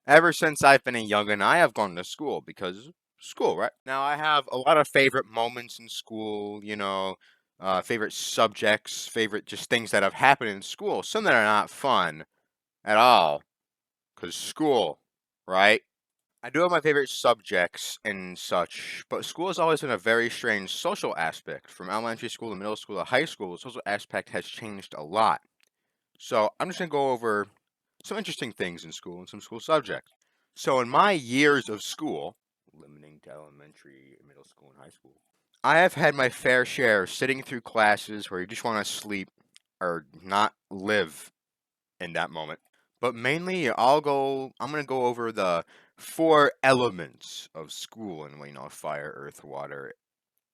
Ever since I've been a youngin', I have gone to school because school, right? Now I have a lot of favorite moments in school, favorite subjects, favorite just things that have happened in school. Some that are not fun at all, cause school, right? I do have my favorite subjects and such, but school has always been a very strange social aspect. From elementary school to middle school to high school, the social aspect has changed a lot. So I'm just gonna go over some interesting things in school and some school subjects. So in my years of school, limiting to elementary, middle school, and high school, I have had my fair share of sitting through classes where you just want to sleep or not live in that moment. But mainly, I'm gonna go over the four elements of school, and fire, earth, water,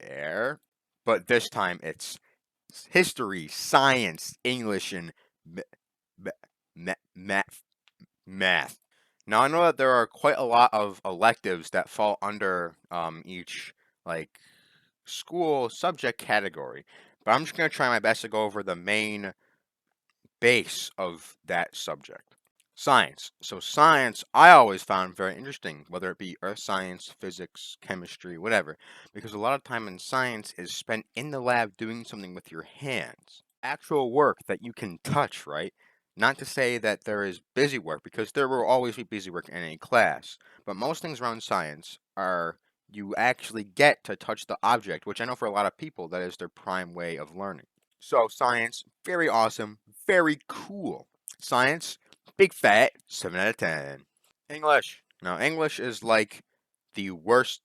air. But this time it's history, science, English, and ma- math. Math. Now I know that there are quite a lot of electives that fall under each like school subject category, but I'm just gonna try my best to go over the main base of that subject. Science. So science I always found very interesting, whether it be earth science, physics, chemistry, whatever, because a lot of time in science is spent in the lab doing something with your hands. Actual work that you can touch, right? Not to say that there is busy work, because there will always be busy work in any class, but most things around science are you actually get to touch the object, which I know for a lot of people that is their prime way of learning. So science, very awesome, very cool. Science, big fat 7 out of 10. English. Now English is like the worst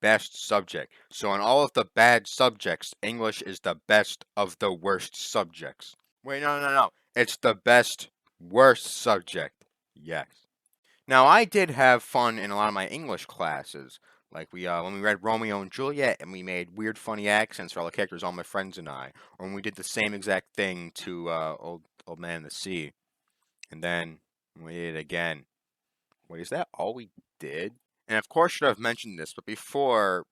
best subject. So in all of the bad subjects, English is the best of the worst subjects. Wait, no, no, no. It's the best worst subject. Yes. Now I did have fun in a lot of my English classes. Like we when we read Romeo and Juliet and we made weird funny accents for all the characters, all my friends and I, or when we did the same exact thing to Old Man in the Sea. And then we did it again. Wait, is that all we did? And of course should have mentioned this, but before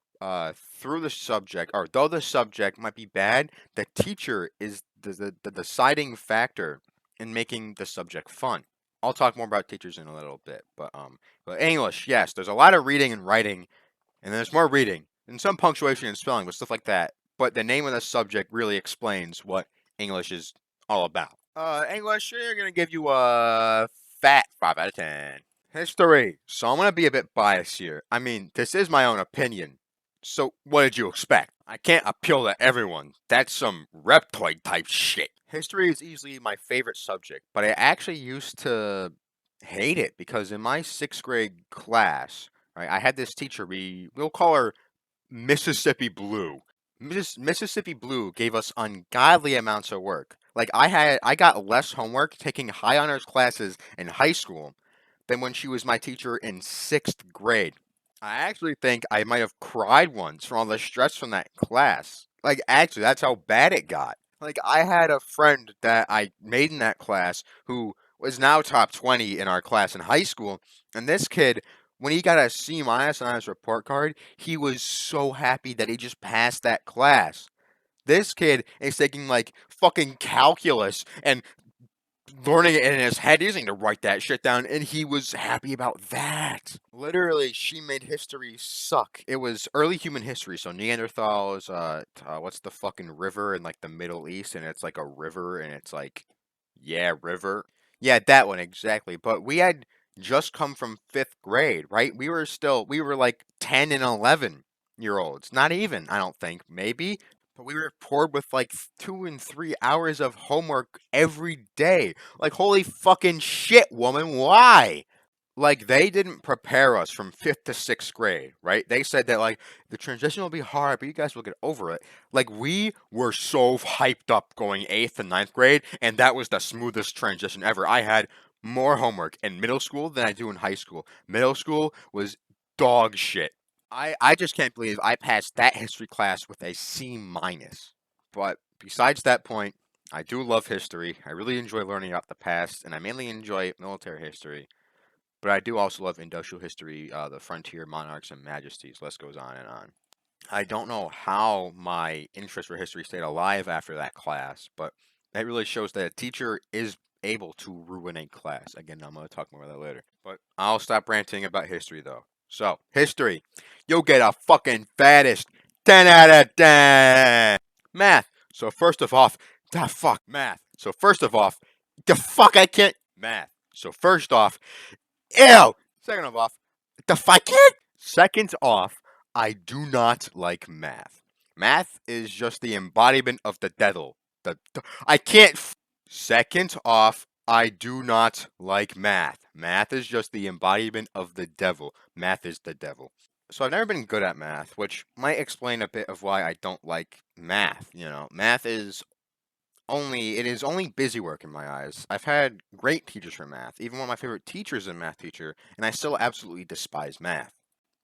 through the subject, or though the subject might be bad, the teacher is the deciding factor in making the subject fun. I'll talk more about teachers in a little bit, but English, yes, there's a lot of reading and writing, and there's more reading and some punctuation and spelling, but stuff like that. But the name of the subject really explains what English is all about. English, you're gonna give you a fat 5 out of 10. History. So I'm gonna be a bit biased here. I mean, this is my own opinion. So what did you expect? I can't appeal to everyone. That's some reptoid type shit. History is easily my favorite subject, but I actually used to hate it because in my sixth grade class, right, I had this teacher. We'll call her Mississippi Blue. Mississippi Blue gave us ungodly amounts of work. Like I got less homework taking high honors classes in high school than when she was my teacher in sixth grade. I actually think I might have cried once from all the stress from that class. Like, actually, that's how bad it got. Like, I had a friend that I made in that class who was now top 20 in our class in high school. And this kid, when he got a C minus on his report card, he was so happy that he just passed that class. This kid is taking like fucking calculus and learning it in his head. He doesn't need to write that shit down, and he was happy about that. Literally, she made history suck. It was early human history, so Neanderthals. What's the fucking river in like the Middle East? And it's like a river, and it's like, yeah, river. Yeah, that one exactly. But we had just come from fifth grade, right? We were like 10 and 11 year olds. Not even, I don't think, maybe. But we were poured with like 2 and 3 hours of homework every day. Like, holy fucking shit, woman, why? Like, they didn't prepare us from fifth to sixth grade, right? They said that, like, the transition will be hard, but you guys will get over it. Like, we were so hyped up going eighth and ninth grade, and that was the smoothest transition ever. I had more homework in middle school than I do in high school. Middle school was dog shit. I just can't believe I passed that history class with a C minus. But besides that point, I do love history. I really enjoy learning about the past, and I mainly enjoy military history. But I do also love industrial history, the frontier monarchs and majesties. List goes on and on. I don't know how my interest for history stayed alive after that class, but that really shows that a teacher is able to ruin a class. Again, I'm going to talk more about that later. But I'll stop ranting about history though. So, history. You'll get a fucking fattest 10 out of 10. Math. So first of all, the fuck math. So first of all, the fuck I can't math. So first off, ew. Second of all, the fuck can't. Second off, I do not like math. Math is just the embodiment of the devil. I can't. Second off, I do not like math. Math is just the embodiment of the devil. Math is the devil. So I've never been good at math, which might explain a bit of why I don't like math. Math is only busy work in my eyes. I've had great teachers for math. Even one of my favorite teachers is a math teacher, and I still absolutely despise math.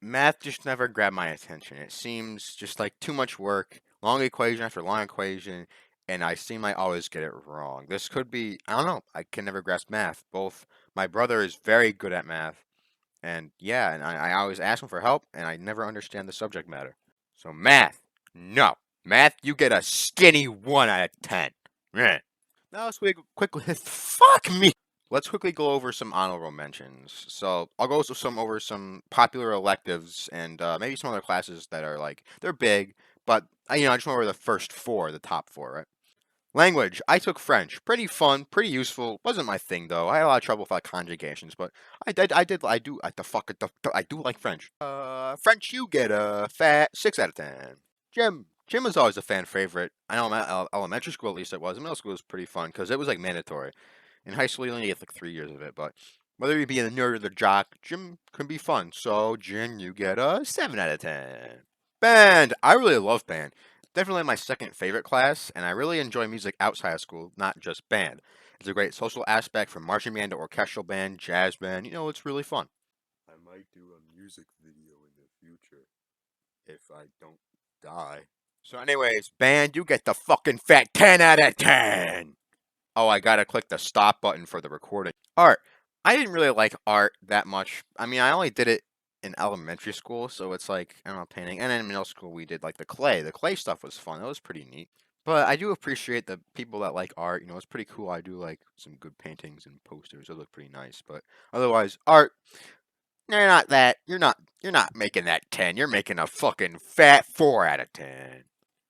Math just never grabbed my attention. It seems just like too much work, long equation after long equation, and I seem I always get it wrong. This could be, I don't know, I can never grasp math. Both my brother is very good at math, and yeah, and I always ask him for help, and I never understand the subject matter. So math, no. Math, you get a skinny 1 out of 10. Meh. Now let's quickly, fuck me. Let's quickly go over some honorable mentions. So I'll go over some popular electives and maybe some other classes that are like they're big, but I just went over the first four, the top four, right? Language. I took French. Pretty fun, pretty useful. Wasn't my thing though. I had a lot of trouble with like conjugations, but I do like French. French, you get a fat 6 out of 10. Gym was always a fan favorite. I know at elementary school at least it was. Middle school was pretty fun because it was like mandatory. In high school, you only get like 3 years of it, but whether you be a nerd or the jock, gym can be fun. So, gym, you get a 7 out of 10. Band. I really love band. Definitely my second favorite class, and I really enjoy music outside of school, not just band. It's a great social aspect from marching band to orchestral band, jazz band. It's really fun. I might do a music video in the future if I don't die. So, anyways, band, you get the fucking fat 10 out of 10. Oh, I gotta click the stop button for the recording. Art. I didn't really like art that much. I mean, I only did it in elementary school, so it's like, I don't know, painting. And then in middle school, we did like the clay. The clay stuff was fun. That was pretty neat. But I do appreciate the people that like art. It's pretty cool. I do like some good paintings and posters. They look pretty nice. But otherwise, art, you're not that. You're not making that 10. You're making a fucking fat 4 out of 10.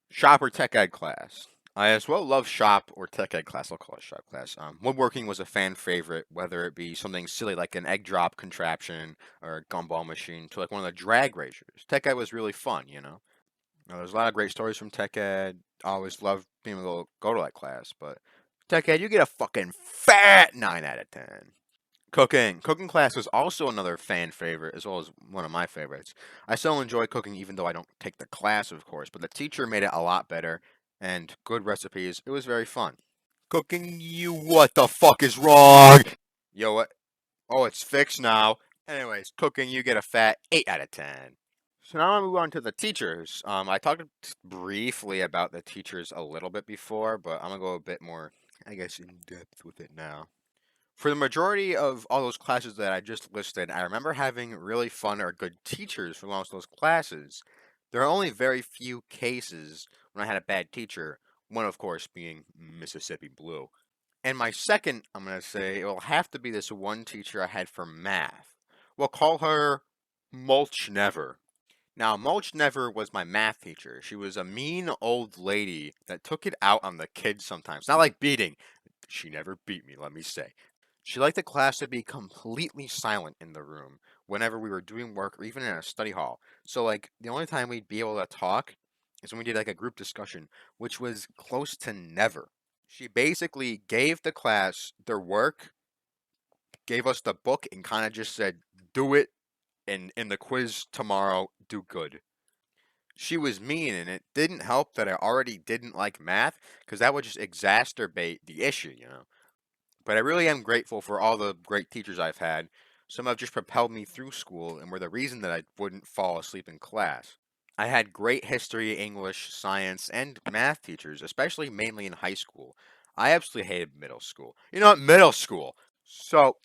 Shop or tech ed class. I as well love shop or tech ed class. I'll call it shop class. Woodworking was a fan favorite, whether it be something silly like an egg drop contraption or a gumball machine to like one of the drag racers. Tech ed was really fun. There's a lot of great stories from tech ed. I always loved being able to go to that class, but tech ed, you get a fucking fat 9 out of 10. Cooking. Cooking class was also another fan favorite, as well as one of my favorites. I still enjoy cooking, even though I don't take the class, of course, but the teacher made it a lot better and good recipes. It was very fun. Cooking, you what the fuck is wrong? Yo, what? Oh, it's fixed now. Anyways, cooking, you get a fat 8 out of 10. So now I'm gonna move on to the teachers. I talked briefly about the teachers a little bit before, but I'm gonna go a bit more, I guess, in depth with it now. For the majority of all those classes that I just listed, I remember having really fun or good teachers for most of those classes. There are only very few cases when I had a bad teacher, one of course being Mississippi Blue. And my second, I'm going to say, it will have to be this one teacher I had for math. We'll call her Mulch Never. Now, Mulch Never was my math teacher. She was a mean old lady that took it out on the kids sometimes. Not like beating. She never beat me, let me say. She liked the class to be completely silent in the room whenever we were doing work or even in a study hall. So, like, the only time we'd be able to talk is when we did like a group discussion, which was close to never. She basically gave the class their work, gave us the book, and kind of just said, do it, and in the quiz tomorrow, do good. She was mean, and it didn't help that I already didn't like math, because that would just exacerbate the issue. But I really am grateful for all the great teachers I've had. Some have just propelled me through school and were the reason that I wouldn't fall asleep in class. I had great history, English, science, and math teachers, especially mainly in high school. I absolutely hated middle school. Middle school. So,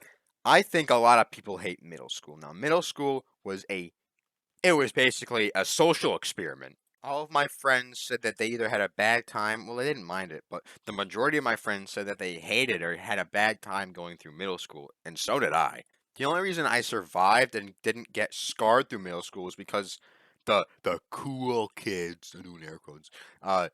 I think a lot of people hate middle school. Now, middle school it was basically a social experiment. All of my friends said that they either had a bad time, well, they didn't mind it, but the majority of my friends said that they hated or had a bad time going through middle school, and so did I. The only reason I survived and didn't get scarred through middle school was because the cool kids, I'm doing air quotes, uh,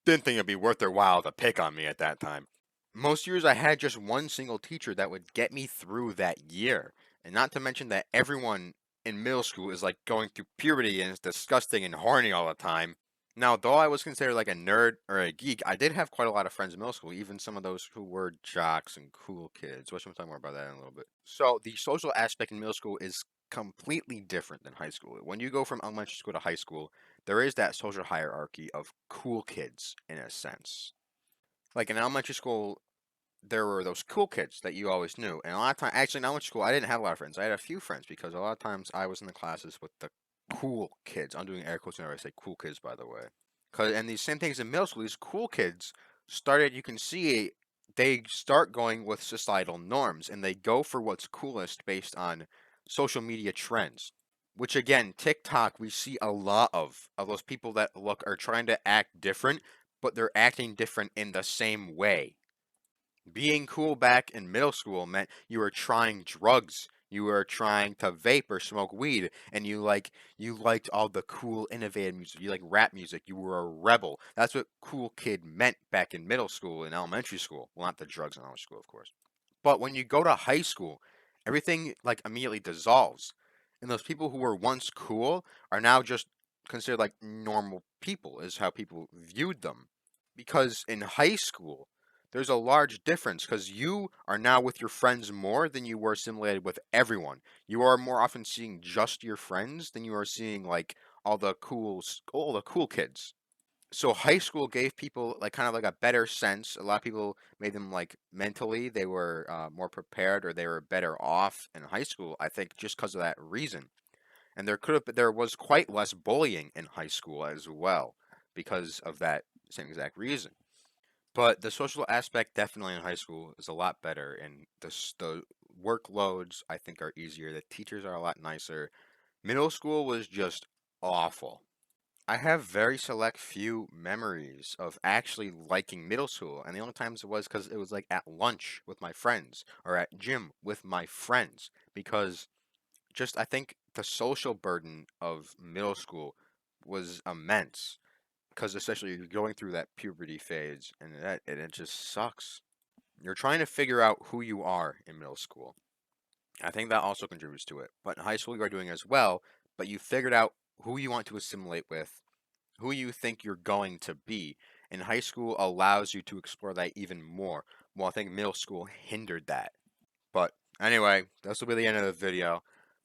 didn't think it'd be worth their while to pick on me at that time. Most years I had just one single teacher that would get me through that year. And not to mention that everyone in middle school is like going through puberty and is disgusting and horny all the time. Now, though I was considered like a nerd or a geek, I did have quite a lot of friends in middle school, even some of those who were jocks and cool kids, which we'll talk more about that in a little bit. So, the social aspect in middle school is completely different than high school. When you go from elementary school to high school, there is that social hierarchy of cool kids in a sense. Like in elementary school, there were those cool kids that you always knew. And a lot of times, actually, in elementary school, I didn't have a lot of friends. I had a few friends because a lot of times I was in the classes with the cool kids. I'm doing air quotes whenever I say cool kids, by the way. Cause, and these same things in middle school, these cool kids started, you can see, they start going with societal norms and they go for what's coolest based on social media trends. Which again, TikTok, we see a lot of those people that look are trying to act different, but they're acting different in the same way. Being cool back in middle school meant you were trying drugs. You were trying to vape or smoke weed, and you liked all the cool, innovative music. You like rap music. You were a rebel. That's what cool kid meant back in middle school and elementary school. Well, not the drugs in elementary school, of course. But when you go to high school, everything like immediately dissolves, and those people who were once cool are now just considered like normal people, is how people viewed them. Because in high school, there's a large difference because you are now with your friends more than you were assimilated with everyone. You are more often seeing just your friends than you are seeing like all the cool kids. So high school gave people like kind of like a better sense. A lot of people made them like mentally they were more prepared or they were better off in high school. I think just because of that reason. And there was quite less bullying in high school as well because of that same exact reason. But the social aspect definitely in high school is a lot better, and the workloads I think are easier. The teachers are a lot nicer. Middle school was just awful. I have very select few memories of actually liking middle school, and the only times it was because it was like at lunch with my friends or at gym with my friends. Because just I think the social burden of middle school was immense because especially you're going through that puberty phase and it just sucks. You're trying to figure out who you are in middle school. I think that also contributes to it. But in high school you are doing as well, but you figured out who you want to assimilate with, who you think you're going to be. And high school allows you to explore that even more. Well, I think middle school hindered that. But anyway, this will be the end of the video.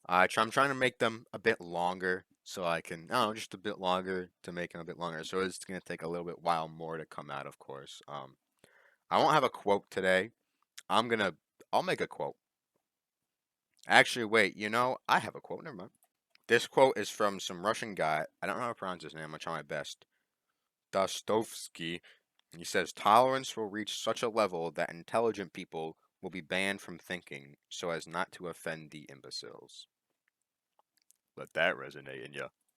I'm trying to make them a bit longer so I can, I don't know, just a bit longer to make them a bit longer. So it's going to take a little bit while more to come out, of course. I won't have a quote today. I'm going to, I'll make a quote. Actually, wait, I have a quote. Never mind. This quote is from some Russian guy. I don't know how to pronounce his name. I'm going to try my best. Dostoevsky. He says, tolerance will reach such a level that intelligent people will be banned from thinking so as not to offend the imbeciles. Let that resonate in you.